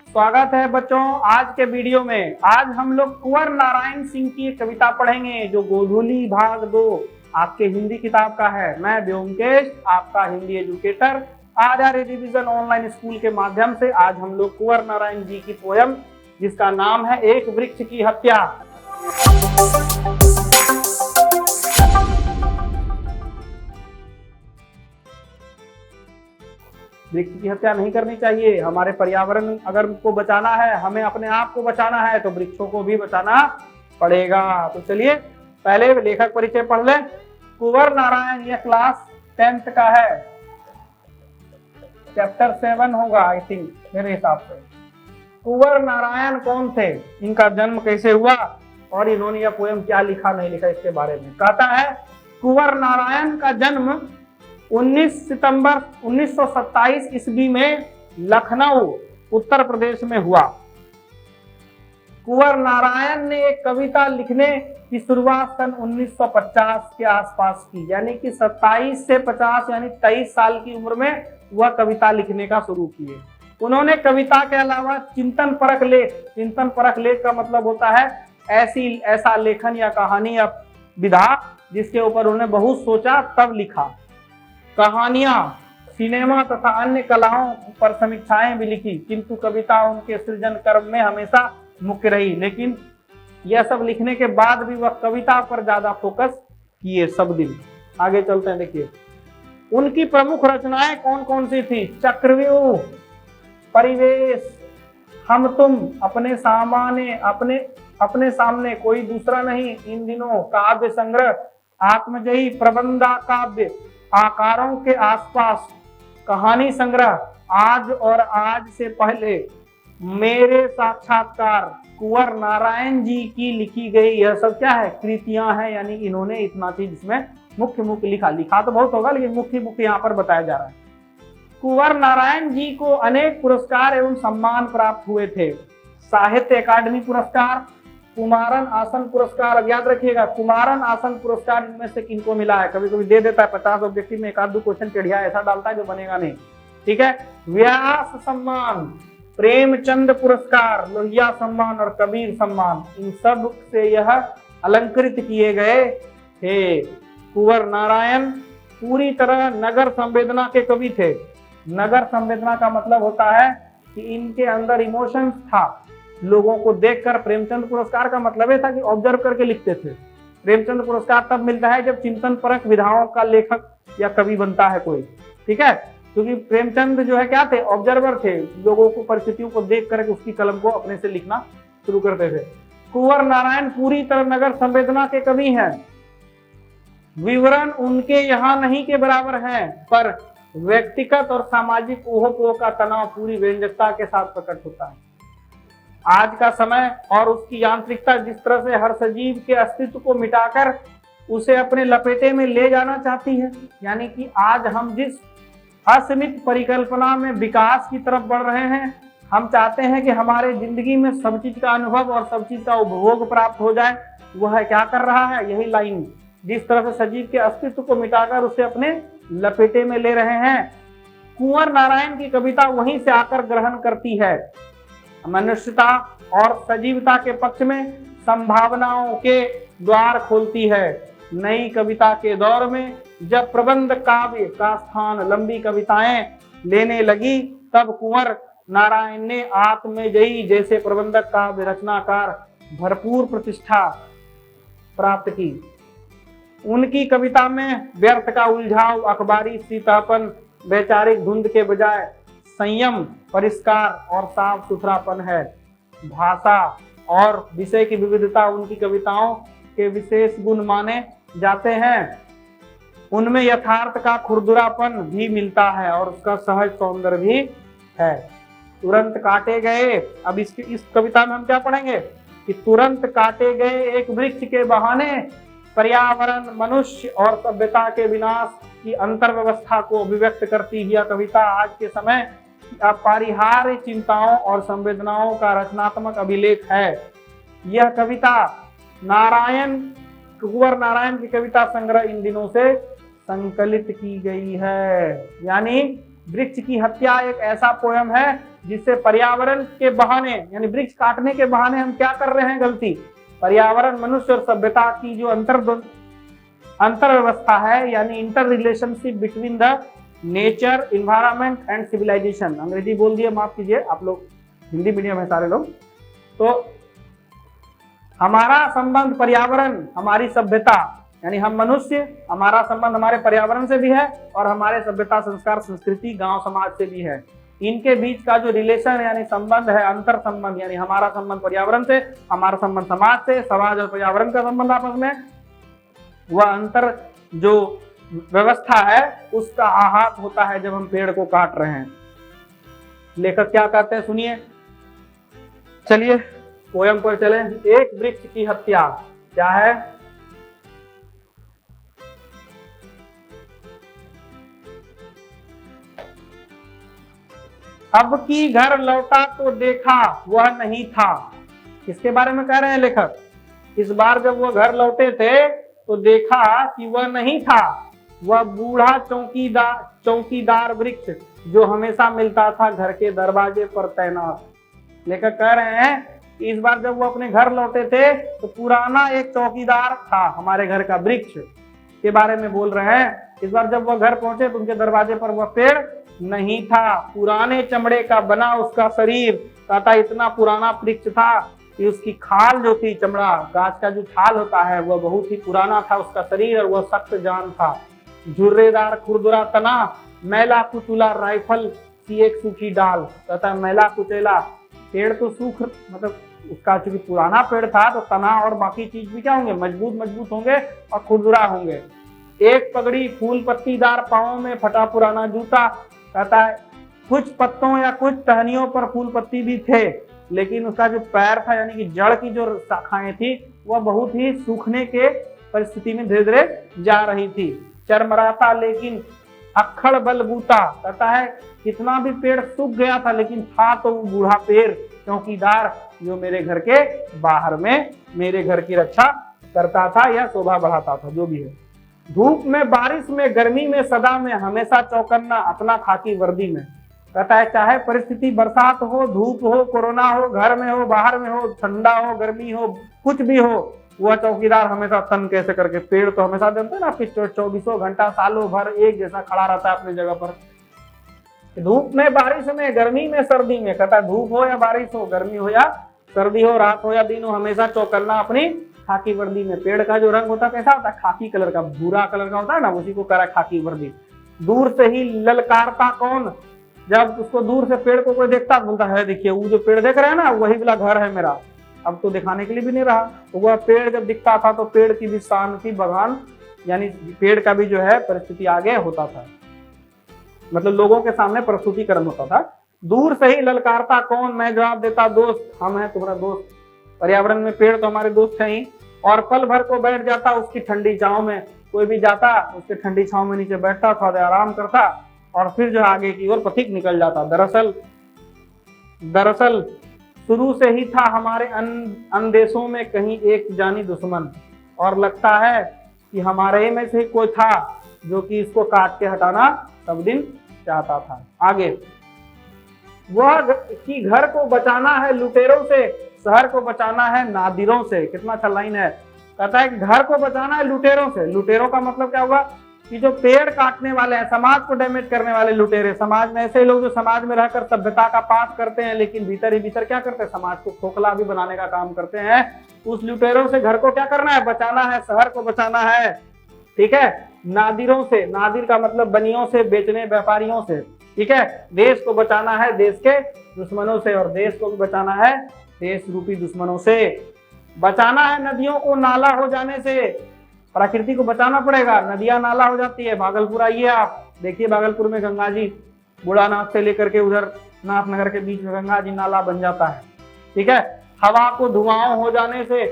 स्वागत है बच्चों आज के वीडियो में। आज हम लोग कुंवर नारायण सिंह की एक कविता पढ़ेंगे जो गोधूली भाग 2 आपके हिंदी किताब का है। मैं व्योमकेश आपका हिंदी एजुकेटर आचार्य रिविजन ऑनलाइन स्कूल के माध्यम से आज हम लोग कुंवर नारायण जी की पोयम जिसका नाम है एक वृक्ष की हत्या। वृक्ष की हत्या नहीं करनी चाहिए। हमारे पर्यावरण अगर को बचाना है, हमें अपने आप को बचाना है तो वृक्षों को भी बचाना पड़ेगा। तो चलिए पहले लेखक परिचय पढ़ ले। कुंवर नारायण ये क्लास 10th का है, चैप्टर 7 होगा आई थिंक मेरे हिसाब से। कुंवर नारायण कौन थे, इनका जन्म कैसे हुआ और इन्होंने यह पोएम क्या लिखा नहीं लिखा इसके बारे में कहता है। कुंवर नारायण का जन्म 19 सितंबर 1927 ईस्वी में लखनऊ उत्तर प्रदेश में हुआ। कुंवर नारायण ने एक कविता लिखने की शुरुआत सन 1950 के आसपास की, यानी कि 27 से 50 यानी 23 साल की उम्र में वह कविता लिखने का शुरू किए। उन्होंने कविता के अलावा चिंतन परक लेख का मतलब होता है ऐसा लेखन या कहानी या विधा जिसके ऊपर उन्होंने बहुत सोचा तब लिखा। कहानियां, सिनेमा तथा अन्य कलाओं पर समीक्षाएं भी लिखी, किंतु कविता उनके सृजन कर्म में हमेशा मुख्य रही। लेकिन यह सब लिखने के बाद भी वह कविता पर ज्यादा फोकस किए सब दिन। आगे चलते हैं, देखिए उनकी प्रमुख रचनाएं कौन कौन सी थी। चक्रव्यूह, परिवेश, हम तुम, अपने सामने कोई दूसरा नहीं, इन दिनों, काव्य संग्रह, आत्मजयी, प्रबंधा काव्य, आकारों के आसपास, कहानी संग्रह, आज और आज से पहले, मेरे साक्षात्कार, कुंवर नारायण जी की लिखी गई, यह सब क्या है कृतियां हैं। यानी इन्होंने इतना चीज इसमें मुख्य लिखा तो बहुत होगा लेकिन मुख्य यहाँ पर बताया जा रहा है। कुंवर नारायण जी को अनेक पुरस्कार एवं सम्मान प्राप्त हुए थे। साहित्य अकादमी पुरस्कार, कुमारन आसन पुरस्कार। अब याद रखिएगा कुमारन आसन पुरस्कार इनमें से किनको मिला है। कभी कभी दे देता है 50 ऑब्जेक्टिव में एक आध दो क्वेश्चन टेढ़िया ऐसा डालता है जो बनेगा नहीं, ठीक है। व्यास सम्मान, प्रेमचंद पुरस्कार, लोहिया सम्मान और कबीर सम्मान, इन सब से यह अलंकृत किए गए थे। कुंवर नारायण पूरी तरह नगर संवेदना के कवि थे। नगर संवेदना का मतलब होता है कि इनके अंदर इमोशंस था, लोगों को देखकर। प्रेमचंद पुरस्कार का मतलब था कि ऑब्जर्व करके लिखते थे। प्रेमचंद पुरस्कार तब मिलता है जब चिंतन परक विधाओं का लेखक या कवि बनता है कोई, ठीक है। क्योंकि प्रेमचंद जो है क्या थे, ऑब्जर्वर थे, लोगों को परिस्थितियों को देख करके उसकी कलम को अपने से लिखना शुरू करते थे। कुंवर नारायण पूरी तरह नगर संवेदना के कवि हैं। विवरण उनके यहाँ नहीं के बराबर है, पर व्यक्तिगत और सामाजिक ऊहापोह का तनाव पूरी व्यंजकता के साथ प्रकट होता है। आज का समय और उसकी यांत्रिकता जिस तरह से हर सजीव के अस्तित्व को मिटाकर उसे अपने लपेटे में ले जाना चाहती है, यानी कि आज हम जिस असीमित परिकल्पना में विकास की तरफ बढ़ रहे हैं, हम चाहते हैं कि हमारे जिंदगी में सब चीज का अनुभव और सब चीज का उपभोग प्राप्त हो जाए। वह क्या कर रहा है, यही लाइन, जिस तरह से सजीव के अस्तित्व को मिटाकर उसे अपने लपेटे में ले रहे हैं। कुंवर नारायण की कविता वहीं से आकर ग्रहण करती है। मनुष्यता और सजीवता के पक्ष में संभावनाओं के द्वार खोलती है। नई कविता के दौर में जब प्रबंध काव्य का स्थान लंबी कविताएं लेने लगी, तब कुंवर नारायण ने आत्मजयी जैसे प्रबंधक काव्य रचनाकार भरपूर प्रतिष्ठा प्राप्त की। उनकी कविता में व्यर्थ का उलझाव, अखबारी सीतापन, वैचारिक धुंध के बजाय संयम, परिष्कार और साफ सुथरापन है। भाषा और विषय की विविधता उनकी कविताओं के विशेष गुण माने जाते हैं। उनमें यथार्थ का खुरदुरापन भी मिलता है और उसका सहज सौंदर्य भी है। तुरंत काटे गए, अब इस कविता में हम क्या पढ़ेंगे कि तुरंत काटे गए एक वृक्ष के बहाने पर्यावरण, मनुष्य और सभ्यता के विनाश की अंतर व्यवस्था को अभिव्यक्त करती यह कविता आज के समय अपरिहार्य चिंताओं और संवेदनाओं का रचनात्मक अभिलेख है। यह कविता कुंवर नारायण की कविता संग्रह इन दिनों से संकलित की गई है। यानी वृक्ष की हत्या एक ऐसा पोयम है जिससे पर्यावरण के बहाने यानी वृक्ष काटने के बहाने हम क्या कर रहे हैं गलती, पर्यावरण, मनुष्य और सभ्यता की जो अंतर व्यवस्था है यानी interrelationship between the nature, environment and civilization. अंग्रेजी बोल दिए, माफ कीजिए, आप लोग हिंदी मीडियम है सारे लोग। तो हमारा संबंध पर्यावरण, हमारी सभ्यता यानी हम मनुष्य, हमारा संबंध हमारे पर्यावरण से भी है और हमारे सभ्यता, संस्कार, संस्कृति, गांव समाज से भी है। इनके बीच का जो रिलेशन यानी संबंध है, अंतर संबंध यानी हमारा संबंध पर्यावरण से, हमारा संबंध समाज से, समाज और पर्यावरण का संबंध आपस में, वह अंतर जो व्यवस्था है उसका आघात होता है जब हम पेड़ को काट रहे हैं। लेखक क्या कहते हैं सुनिए। चलिए पोयम पर चलें। एक वृक्ष की हत्या क्या है? अब की घर लौटा तो देखा वह नहीं था। किसके बारे में कह रहे हैं लेखक? इस बार जब वह घर लौटे थे तो देखा कि वह नहीं था, वह बूढ़ा चौकीदार वृक्ष जो हमेशा मिलता था घर के दरवाजे पर तैनात। लेखक कह रहे हैं कि इस बार जब वो अपने घर लौटे थे तो पुराना एक चौकीदार था हमारे घर का, वृक्ष के बारे में बोल रहे हैं। इस बार जब वह घर पहुंचे तो उनके दरवाजे पर वह पेड़ नहीं था, पुराने चमड़े का बना उसका शरीर, कहता इतना पुराना वृक्ष था कि उसकी खाल जो थी, चमड़ा, गाछ का जो छाल होता है, वह बहुत ही पुराना था उसका शरीर और वह सख्त जान था। झुर्रेदार खुरदुरा तना, मैला कुचला राइफल सी एक सूखी डाल, कहता मैला कुचेला पेड़ तो सूख, मतलब उसका चूंकि पुराना पेड़ था तो तना और बाकी चीज भी क्या होंगे, मजबूत होंगे और खुरदुरा होंगे। एक पगड़ी फूल पत्तीदार, पाँव में फटा पुराना जूता, कहता है कुछ पत्तों या कुछ टहनियों पर फूल पत्ती भी थे लेकिन उसका जो पैर था यानी कि जड़ की जो शाखाएं थी वह बहुत ही सूखने के परिस्थिति में धीरे धीरे जा रही थी। चरमराता लेकिन अक्खड़ बलबूता, कहता है कितना भी पेड़ सूख गया था लेकिन था तो वो बूढ़ा पेड़ चौकीदार जो मेरे घर के बाहर में मेरे घर की रक्षा करता था या शोभा बढ़ाता था, जो भी है। धूप में, बारिश में, गर्मी में, सदा में, हमेशा चौकन्ना अपना खाकी वर्दी में, कहता है चाहे परिस्थिति बरसात हो, धूप हो, कोरोना हो, घर में हो, बाहर में हो, ठंडा हो, गर्मी हो, कुछ भी हो, वह चौकीदार हमेशा तन कैसे करके, पेड़ तो हमेशा जानते हैं ना आपकी 24 घंटा सालों भर एक जैसा खड़ा रहता है अपनी जगह पर। धूप में, बारिश में, गर्मी में, सर्दी में, कहता धूप हो या बारिश हो, गर्मी हो या सर्दी हो, रात हो या दिन हो, हमेशा चौकन्ना अपनी खाकी वर्दी में। पेड़ का जो रंग होता है कैसा होता है? खाकी कलर का, भूरा कलर का होता है ना, उसी को कह रहा है खाकी वर्दी। दूर से ही ललकारता कौन, जब उसको दूर से पेड़ को कोई देखता बोलता है देखिए वो जो पेड़ देख रहे हैं ना वही वाला घर है मेरा, अब तो दिखाने के लिए भी नहीं रहा। तो वह पेड़ जब दिखता था तो पेड़ की भी शान थी, बगान यानी पेड़ का भी जो है परिस्थिति आगे होता था, मतलब लोगों के सामने प्रस्तुतिकरण होता था। दूर से ही ललकारता कौन, मैं जवाब देता दोस्त हम हैं तुम्हारा दोस्त। पर्यावरण में पेड़ तो हमारे दोस्त हैं ही। और पल भर को बैठ जाता उसकी ठंडी छांव में, कोई भी जाता उसके ठंडी छांव में नीचे बैठता, थोड़ा आराम करता और फिर जो आगे की ओर पथिक निकल जाता। दरअसल शुरू से ही था हमारे अंदेशों में कहीं एक जानी दुश्मन, और लगता है कि हमारे में से कोई था जो कि इसको काट के हटाना सब दिन चाहता था। आगे, वह कि घर को बचाना है लुटेरों से, शहर को बचाना है नादिरों से। कितना अच्छा लाइन है। कहता है कि घर को बचाना है लुटेरों से। लुटेरों का मतलब क्या हुआ कि जो पेड़ काटने वाले हैं, समाज को डैमेज करने वाले लुटेरे। समाज में ऐसे लोग जो समाज में रहकर सभ्यता का पाठ करते हैं लेकिन भीतर ही भीतर क्या करते हैं, समाज को खोखला भी बनाने का काम करते हैं। उस लुटेरों से घर को क्या करना है, बचाना है, शहर को बचाना है। ठीक है, नादिरों से, नादिर का मतलब बनियों से, बेचने व्यापारियों से। ठीक है, देश को बचाना है देश के दुश्मनों से, और देश को भी बचाना है देश रूपी दुश्मनों से। बचाना है नदियों को नाला हो जाने से। प्रकृति को बचाना पड़ेगा, नदियां नाला हो जाती है। भागलपुर आइए, आप देखिए भागलपुर में गंगा जी, बुढ़ानाथ से लेकर के उधर नाथनगर के बीच में गंगा जी नाला बन जाता है। ठीक है, हवा को धुआं हो जाने से,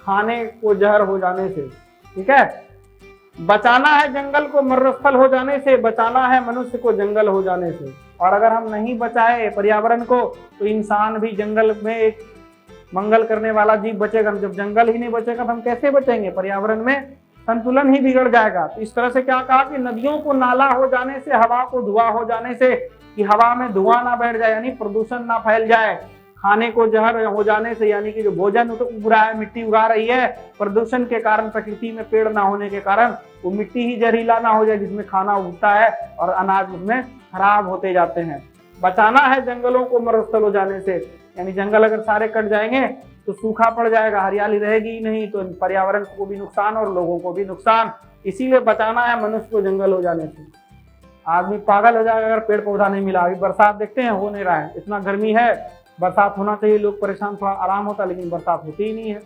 खाने को जहर हो जाने से। ठीक है, बचाना है जंगल को मरुस्थल हो जाने से, बचाना है मनुष्य को जंगल हो जाने से। और अगर हम नहीं बचाए पर्यावरण को तो इंसान भी जंगल में एक मंगल करने वाला जीव बचेगा। जब जंगल ही नहीं बचेगा तो हम कैसे बचेंगे? पर्यावरण में संतुलन ही बिगड़ जाएगा। तो इस तरह से क्या कहा कि नदियों को नाला हो जाने से, हवा को धुआं हो जाने से, कि हवा में धुआं ना बैठ जाए यानी प्रदूषण ना फैल जाए, खाने को जहर हो जाने से यानी कि जो भोजन तो उग रहा है, मिट्टी उगा रही है, प्रदूषण के कारण, प्रकृति में पेड़ ना होने के कारण वो मिट्टी ही जहरीला ना हो जाए जिसमें खाना उगता है और अनाज उसमें खराब होते जाते हैं। बचाना है जंगलों को मरुस्थल हो जाने से, यानी जंगल अगर सारे कट जाएंगे तो सूखा पड़ जाएगा, हरियाली रहेगी ही नहीं, तो पर्यावरण को भी नुकसान और लोगों को भी नुकसान। इसीलिए बचाना है मनुष्य को जंगल हो जाने से। आदमी पागल हो जाएगा अगर पेड़ पौधा नहीं मिला। अभी बरसात देखते हैं, हो नहीं रहा है, इतना गर्मी है, बरसात होना चाहिए, लोग परेशान, थोड़ा आराम होता, लेकिन बरसात होती ही नहीं है।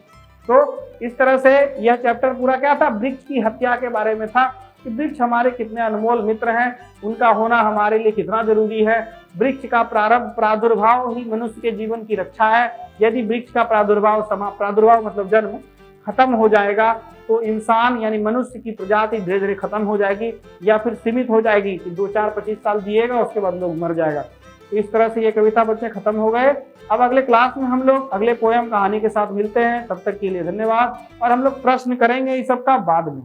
तो इस तरह से यह चैप्टर पूरा क्या था, वृक्ष की हत्या के बारे में था, कि वृक्ष हमारे कितने अनमोल मित्र हैं, उनका होना हमारे लिए कितना जरूरी है। वृक्ष का प्रादुर्भाव ही मनुष्य के जीवन की रक्षा है। यदि वृक्ष का प्रादुर्भाव मतलब जन्म खत्म हो जाएगा तो इंसान यानी मनुष्य की प्रजाति धीरे धीरे खत्म हो जाएगी, या फिर सीमित हो जाएगी कि 2, 4, 25 साल जिएगा, उसके बाद लोग मर जाएगा। तो इस तरह से ये कविता बच्चे खत्म हो गए। अब अगले क्लास में हम लोग अगले पोयम कहानी के साथ मिलते हैं। तब तक के लिए धन्यवाद। और हम लोग प्रश्न करेंगे इस सब का बाद में।